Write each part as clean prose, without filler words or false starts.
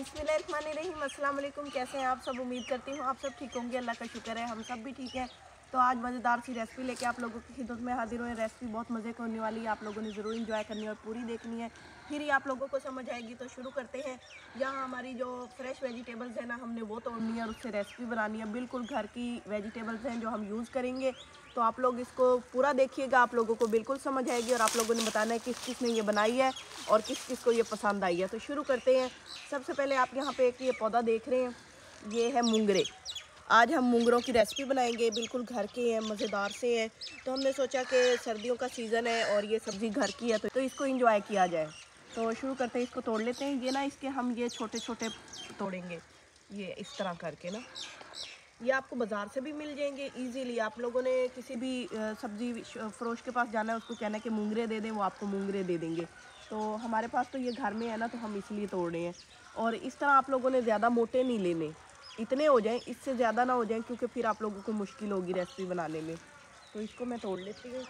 बिस्मिल्लाहिर्रहमानिर्रहीम, अस्सलाम वालेकुम। कैसे हैं आप सब? उम्मीद करती हूँ आप सब ठीक होंगे। अल्लाह का शुक्र है हम सब भी ठीक हैं। तो आज मज़ेदार सी रेसिपी लेके आप लोगों की खिदमत में हाजिर हुए। रेसिपी बहुत मज़े की होने वाली है, आप लोगों ने ज़रूर इंजॉय करनी है और पूरी देखनी है, फिर ही आप लोगों को समझ आएगी। तो शुरू करते हैं। यहाँ हमारी जो फ्रेश वेजिटेबल्स हैं ना, हमने वो तोड़नी है और उससे रेसिपी बनानी है। बिल्कुल घर की वेजिटेबल्स हैं जो हम यूज़ करेंगे। तो आप लोग इसको पूरा देखिएगा, आप लोगों को बिल्कुल समझ आएगी और आप लोगों ने बताना है किस किस ने ये बनाई है और किस किस को ये पसंद आई है। तो शुरू करते हैं। सबसे पहले आप यहाँ पे एक ये पौधा देख रहे हैं, ये है मूंगरे। आज हम मूंगरों की रेसिपी बनाएंगे, बिल्कुल घर के हैं, मज़ेदार से हैं। तो हमने सोचा कि सर्दियों का सीज़न है और ये सब्ज़ी घर की है तो इसको इंजॉय किया जाए। तो शुरू करते हैं, इसको तोड़ लेते हैं। ये ना इसके हम ये छोटे छोटे तोड़ेंगे, ये इस तरह करके ना। ये आपको बाज़ार से भी मिल जाएंगे इजीली। आप लोगों ने किसी भी सब्ज़ी फरोश के पास जाना है, उसको कहना है कि मूंगरे दे दें, वो आपको मूंगरे दे देंगे। तो हमारे पास तो ये घर में है ना, तो हम इसलिए तोड़ रहे हैं। और इस तरह आप लोगों ने ज़्यादा मोटे नहीं लेने, इतने हो जाएं, इससे ज़्यादा ना हो जाएं, क्योंकि फिर आप लोगों को मुश्किल होगी रेसिपी बनाने में। तो इसको मैं तोड़ लेती हूँ।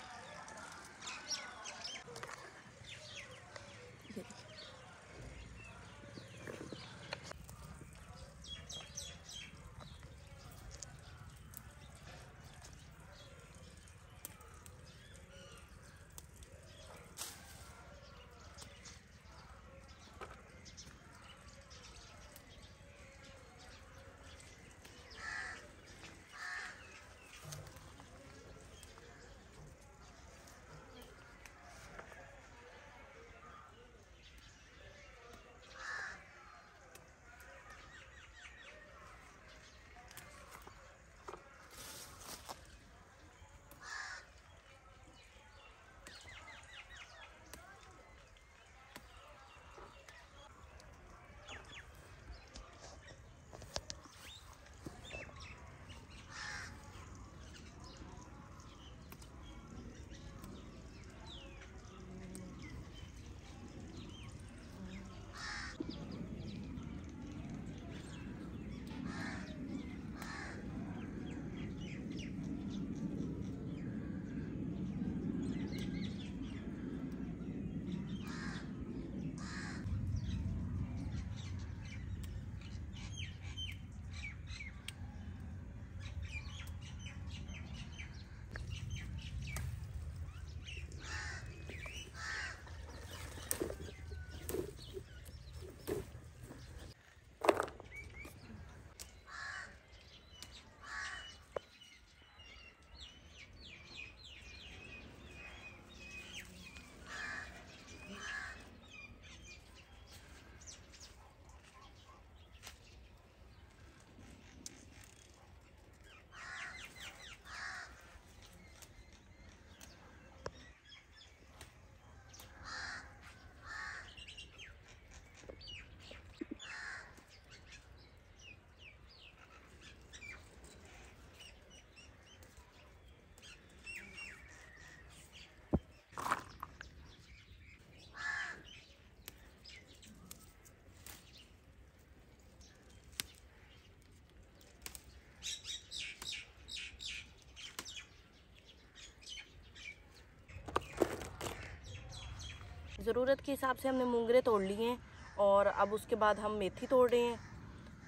ज़रूरत के हिसाब से हमने मूंगरे तोड़ लिए हैं और अब उसके बाद हम मेथी तोड़ रहे हैं।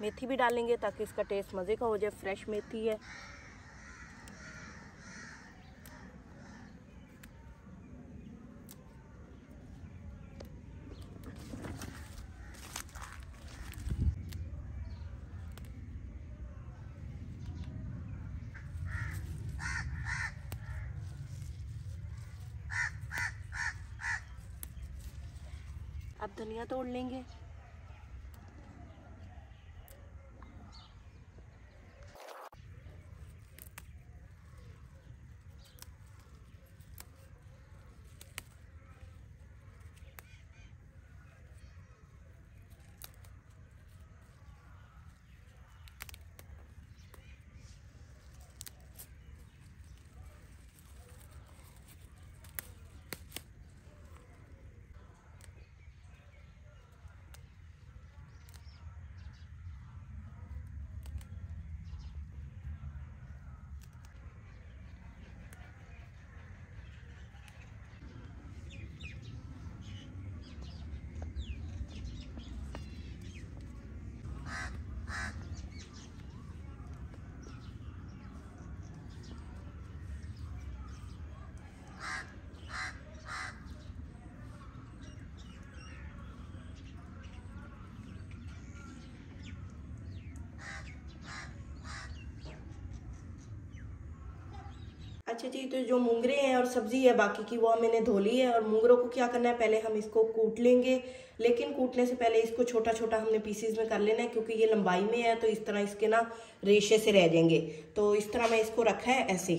मेथी भी डालेंगे ताकि इसका टेस्ट मज़े का हो जाए। फ्रेश मेथी है। अब धनिया तोड़ लेंगे। अच्छा जी, तो जो मूंगरे हैं और सब्जी है बाकी की वो मैंने धो ली है। और मूंगरों को क्या करना है, पहले हम इसको कूट लेंगे, लेकिन कूटने से पहले इसको छोटा छोटा हमने पीसीज में कर लेना है, क्योंकि ये लंबाई में है तो इस तरह इसके ना रेशे से रह जाएंगे। तो इस तरह मैं इसको रखा है ऐसे,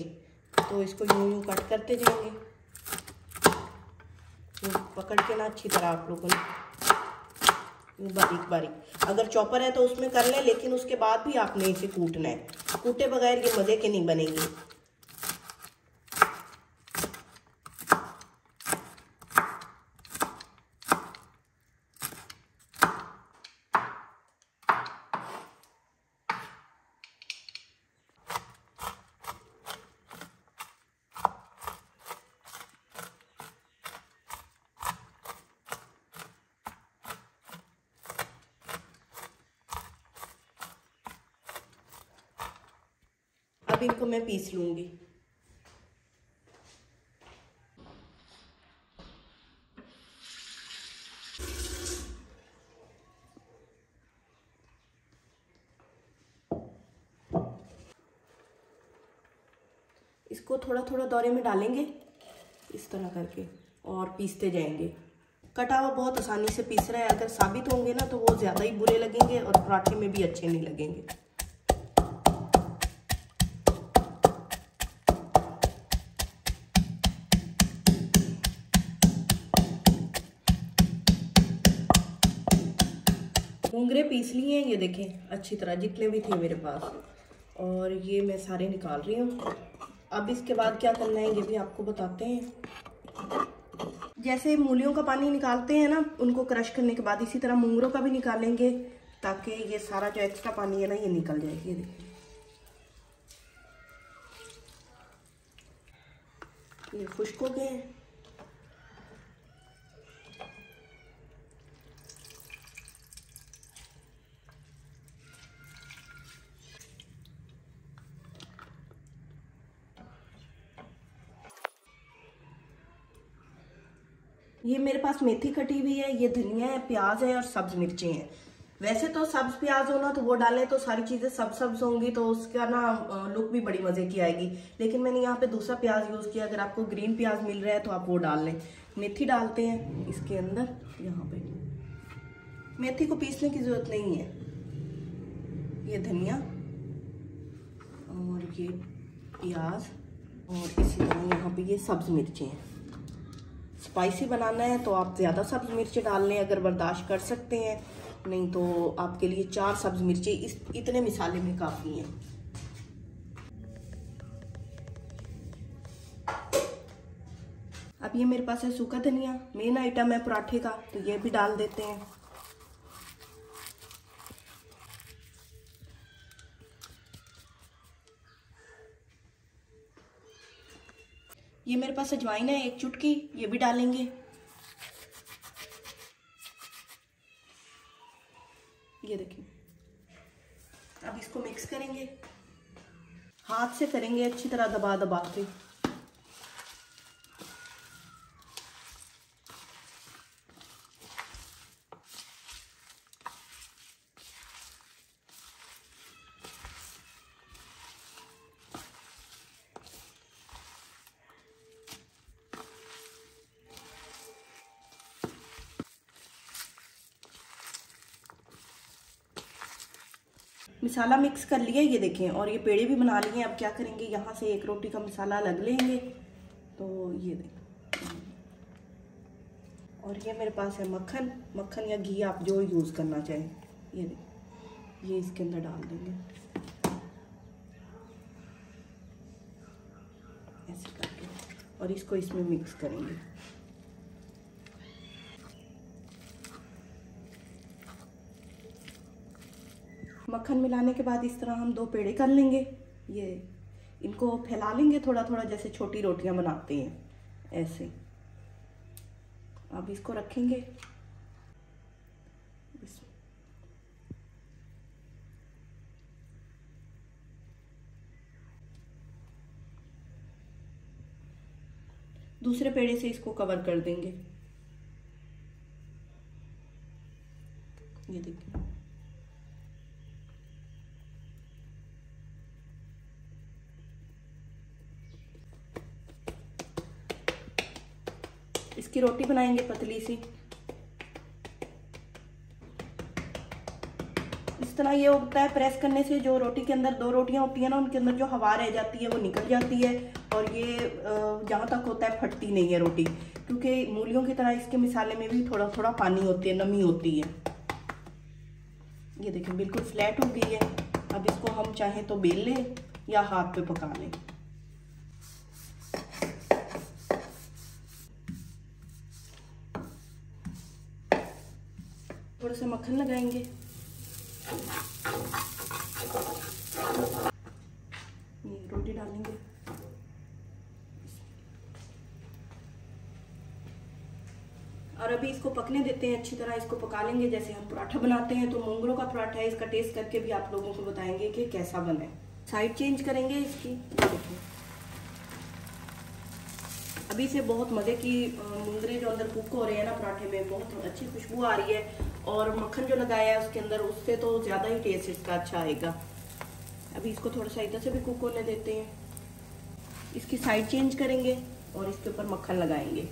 तो इसको यूं यूं कट करते जाएंगे, पकड़ के ना अच्छी तरह आप लोगों ने बारीक बारीक। अगर चॉपर है तो उसमें कर लें, लेकिन उसके बाद भी आपने इसे कूटना है, कूटे बगैर ये मज़े के नहीं बनेंगे। अब इनको मैं पीस लूंगी। इसको थोड़ा थोड़ा दौरे में डालेंगे इस तरह करके और पीसते जाएंगे। कटा हुआ बहुत आसानी से पीस रहा है, अगर साबित होंगे ना तो वो ज़्यादा ही बुरे लगेंगे और पराठे में भी अच्छे नहीं लगेंगे। मूंगरे पीस लिए हैं, ये देखें अच्छी तरह जितने भी थे मेरे पास, और ये मैं सारे निकाल रही हूँ। अब इसके बाद क्या करना है ये भी आपको बताते हैं। जैसे मूलियों का पानी निकालते हैं ना, उनको क्रश करने के बाद इसी तरह मूंगरों का भी निकालेंगे, ताकि ये सारा जो एक्स्ट्रा पानी है ना ये निकल जाए। ये देखिए ये खुश्क हो गए हैं। ये मेरे पास मेथी कटी हुई है, ये धनिया है, प्याज है और सब्ज मिर्चें हैं। वैसे तो सब्ज प्याज हो ना तो वो डालें तो सारी चीजें सब सब्ज होंगी, तो उसका ना लुक भी बड़ी मजे की आएगी। लेकिन मैंने यहाँ पे दूसरा प्याज यूज किया, अगर आपको ग्रीन प्याज मिल रहा है तो आप वो डाल लें। मेथी डालते हैं इसके अंदर, यहाँ पे मेथी को पीसने की जरूरत नहीं है। ये धनिया और ये प्याज और इसी तरह यहाँ पे ये सब्ज मिर्चें हैं। स्पाइसी बनाना है तो आप ज़्यादा सब्ज मिर्ची डाल लें अगर बर्दाश्त कर सकते हैं, नहीं तो आपके लिए 4 सब्ज मिर्ची इतने मिसाले में काफ़ी हैं। अब ये मेरे पास है सूखा धनिया, मेन आइटम है पराठे का, तो ये भी डाल देते हैं। ये मेरे पास अजवाइन है 1 चुटकी, ये भी डालेंगे। ये देखिए, अब इसको मिक्स करेंगे, हाथ से करेंगे अच्छी तरह दबा दबा के। मसाला मिक्स कर लिया ये देखें, और ये पेड़े भी बना लिए। अब क्या करेंगे, यहाँ से 1 रोटी का मसाला अलग लेंगे, तो ये देखें। और ये मेरे पास है मक्खन, मक्खन या घी आप जो यूज़ करना चाहें। ये देखें, ये इसके अंदर डाल देंगे ऐसे करके, और इसको इसमें मिक्स करेंगे। मक्खन मिलाने के बाद इस तरह हम 2 पेड़े कर लेंगे। ये इनको फैला लेंगे थोड़ा थोड़ा, जैसे छोटी रोटियां बनाते हैं ऐसे। अब इसको रखेंगे दूसरे पेड़े से इसको कवर कर देंगे। ये देखिए, इसकी रोटी बनाएंगे पतली सी। इस तरह ये होता है, प्रेस करने से जो रोटी के अंदर 2 रोटियां होती है ना, उनके अंदर जो हवा रह जाती है वो निकल जाती है, और ये जहाँ तक होता है फटती नहीं है रोटी, क्योंकि मूलियों की तरह इसके मिसाले में भी थोड़ा थोड़ा पानी होती है, नमी होती है। ये देखिए बिल्कुल फ्लैट हो गई है। अब इसको हम चाहें तो बेल लें या हाथ पे पका लें। थोड़ा सा मक्खन लगाएंगे। ये रोटी डालेंगे। और अभी इसको पकने देते हैं, अच्छी तरह इसको पका लेंगे जैसे हम पराठा बनाते हैं। तो मोंगरों का पराठा है, इसका टेस्ट करके भी आप लोगों को बताएंगे कि कैसा बना है। साइड चेंज करेंगे इसकी। देखिए अभी से बहुत मज़े की मोंगरे जो अंदर कुक हो रहे हैं ना पराठे में, बहुत अच्छी खुशबू आ रही है, और मक्खन जो लगाया है उसके अंदर, उससे तो ज़्यादा ही टेस्ट इसका अच्छा आएगा। अभी इसको थोड़ा सा इधर से भी कुक होने देते हैं। इसकी साइड चेंज करेंगे और इसके ऊपर मक्खन लगाएंगे।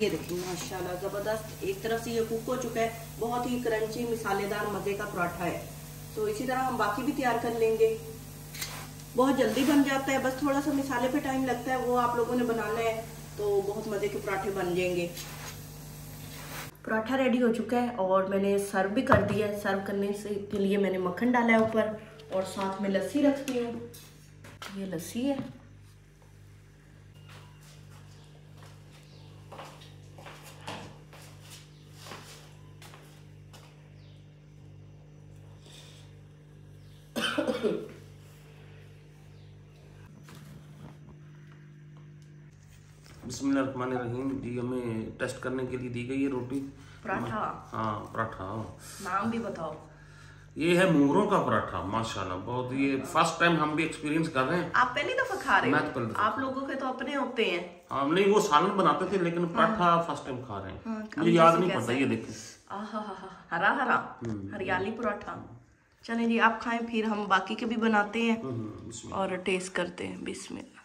ये देखिए माशाल्लाह ज़बरदस्त, एक तरफ से ये कुक हो चुका है, बहुत ही क्रंची मिसालेदार मज़े का पराठा है। तो इसी तरह हम बाकी भी तैयार कर लेंगे। बहुत जल्दी बन जाता है, बस थोड़ा सा मिसाले पे टाइम लगता है, वो आप लोगों ने बनाना है तो बहुत मज़े के पराठे बन जाएंगे। पराठा रेडी हो चुका है और मैंने सर्व भी कर दिया है। सर्व करने से के लिए मैंने मक्खन डाला है ऊपर, और साथ में लस्सी रखती हूँ। ये लस्सी है। बिस्मिल्लाहिर्रहमानिर्रहीम जी। हमें टेस्ट करने के लिए दी गई है रोटी पराठा। हाँ पराठा। नाम भी बताओ। ये है मोंगरों का पराठा माशाल्लाह, बहुत ये फर्स्ट टाइम हम भी एक्सपीरियंस कर रहे हैं। आप पहली दफा खा रहे मैं तो पहली हो? दफा। आप लोगों के तो अपने होते हैं। हाँ नहीं, वो सालन बनाते थे, लेकिन पराठा फर्स्ट टाइम खा रहे हैं। मुझे याद नहीं पड़ता। ये देखें हरा हरा हरियाली पराठा। चलें जी आप खाएं, फिर हम बाकी के भी बनाते हैं और टेस्ट करते हैं। बिस्मिल्लाह।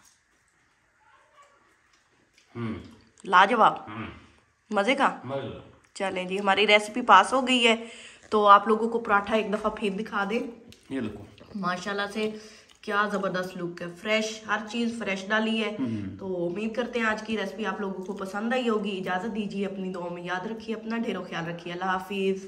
लाजवाब, मजे का। चलें जी हमारी रेसिपी पास हो गई है, तो आप लोगों को पराठा एक दफा फिर दिखा दें। ये देखो माशाल्लाह से क्या जबरदस्त लुक है, फ्रेश, हर चीज फ्रेश डाली है। तो उम्मीद करते हैं आज की रेसिपी आप लोगों को पसंद आई होगी। इजाजत दीजिए, अपनी दुआ में याद रखिए, अपना ढेरों ख्याल रखिए। अल्लाह हाफिज।